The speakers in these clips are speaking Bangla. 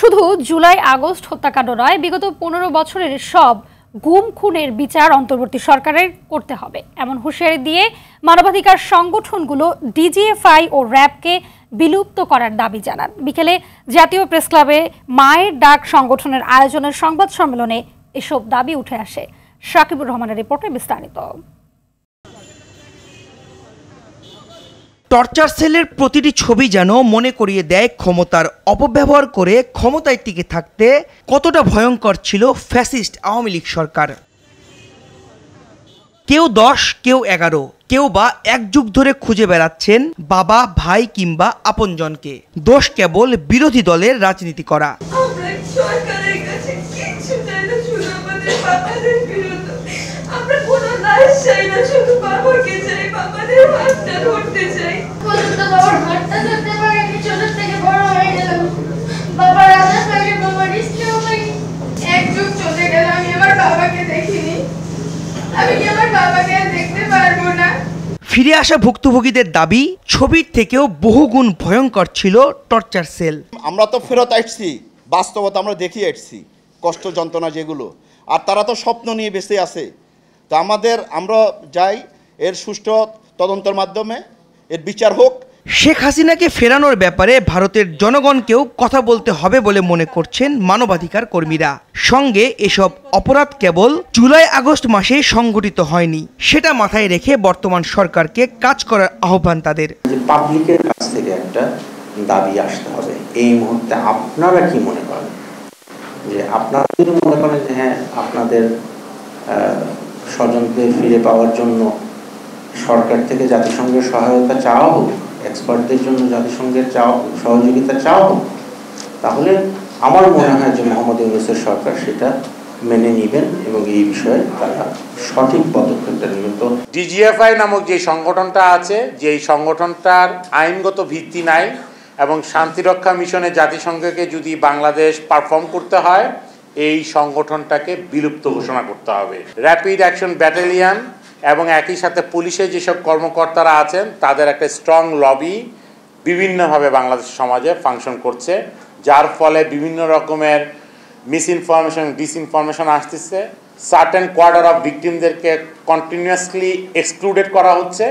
শুধু জুলাই আগস্ট হত্যাকাণ্ড নয়, বিগত 15 বছরের সব গুম খুনের বিচার অন্তর্বর্তী সরকারের করতে হবে এমন হুঁশিয়ারি দিয়ে মানবাধিকার সংগঠনগুলো ডিজিএফআই ও র্যাবকে বিলুপ্ত করার দাবি জানান। বিকেলে জাতীয় প্রেসক্লাবে মায়ের ডাক সংগঠনের আয়োজনের সংবাদ সম্মেলনে এসব দাবি উঠে আসে। সাকিবুর রহমানের রিপোর্টে বিস্তারিত। টর্চার সেলের প্রতিটি ছবি যেন মনে করিয়ে দেয় ক্ষমতার অপব্যবহার করে ক্ষমতায় টিকে থাকতে কতটা ভয়ঙ্কর ছিল ফ্যাসিস্ট আওয়ামী লীগ সরকার। কেউ 10, কেউ 11, কেউ বা এক যুগ ধরে খুঁজে বেড়াচ্ছেন বাবা, ভাই কিংবা আপনজনকে। দোষ কেবল বিরোধী দলের রাজনীতি করা। ফিরে আসা ভুক্তভোগীদের দাবি, ছবির থেকেও বহুগুণ ভয়ঙ্কর ছিল টর্চার সেল। আমরা তো ফেরত আসছি, বাস্তবতা আমরা দেখিয়ে আসছি, কষ্ট যন্ত্রণা যেগুলো, আর তারা তো স্বপ্ন নিয়ে বেঁচে আছে। তো আমরা যাই এর সুষ্ঠু তদন্তের মাধ্যমে এর বিচার হোক। শেখ হাসিনাকে ফেরানোর ব্যাপারে ভারতের জনগণকেও কথা বলতে হবে বলে মনে করছেন মানবাধিকার কর্মীরা। সঙ্গে এসব অপরাধ কেবল জুলাই আগস্ট মাসে সংঘটিত হয়নি, সেটা মাথায় রেখে বর্তমান সরকারকে কাজ করার আহ্বান তাদের। পাবলিকের কাছ থেকে একটা দাবি আসতে হবে। এই মুহূর্তে আপনারা কি মনে করেন? যে আপনারা যদি মনে করেন যে হ্যাঁ, আপনাদের স্বজনদের ফিরে পাওয়ার জন্য সরকার থেকে জাতিসংঘের সহায়তা চাওয়া হোক, এক্সপার্টদের জন্য জাতিসংঘের সহযোগিতা চাওয়া হোক, তাহলে আমার মনে হয় যে মোহাম্মদ ইউনূসের সরকার সেটা মেনে নেবেন এবং এই বিষয়ে তারা সঠিক পদক্ষেপটা নেবেন। তো ডিজিএফআই নামক যে সংগঠনটা আছে, যেই সংগঠনটার আইনগত ভিত্তি নাই এবং শান্তিরক্ষা মিশনে জাতিসংঘকে যদি বাংলাদেশ পারফর্ম করতে হয়, এই সংগঠনটাকে বিলুপ্ত ঘোষণা করতে হবে। র্যাপিড অ্যাকশন ব্যাটালিয়ন এবং একই সাথে পুলিশের যেসব কর্মকর্তারা আছেন তাদের একটা স্ট্রং লবি বিভিন্নভাবে বাংলাদেশ সমাজে ফাংশন করছে, যার ফলে বিভিন্ন রকমের মিসইনফরমেশন, ডিসইনফরমেশন আসতেছে। সার্টেন কোয়ার্টার অফ ভিকটিমদেরকে কন্টিনিউয়াসলি এক্সক্লুডেড করা হচ্ছে।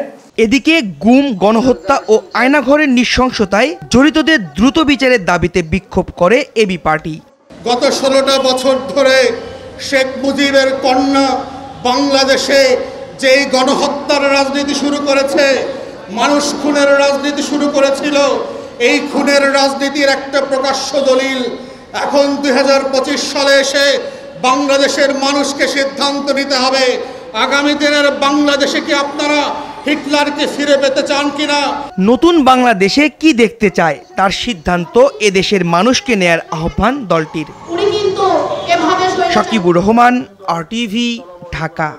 এদিকে গুম, গণহত্যা ও আয়নাঘরের নৃশংসতায় জড়িতদের দ্রুত বিচারের দাবিতে বিক্ষোভ করে এবি পার্টি। গত 16টা বছর ধরে শেখ মুজিবের কন্যা বাংলাদেশে যেই গণহত্যার রাজনীতি শুরু করেছে, মানুষ খুনের রাজনীতি শুরু করেছিল, এই খুনের রাজনীতির একটা প্রকাশ্য দলিল এখন 2025 সালে এসে বাংলাদেশের মানুষকে সিদ্ধান্ত নিতে হবে আগামী দিনের বাংলাদেশে কি আপনারা হিটলারকে ফিরে পেতে চান কিনা। নতুন বাংলাদেশে কি দেখতে চায় তার সিদ্ধান্ত এদেশের মানুষকে নেয়ার আহ্বান দলটির। সাকিবুর রহমান, RTV, ঢাকা।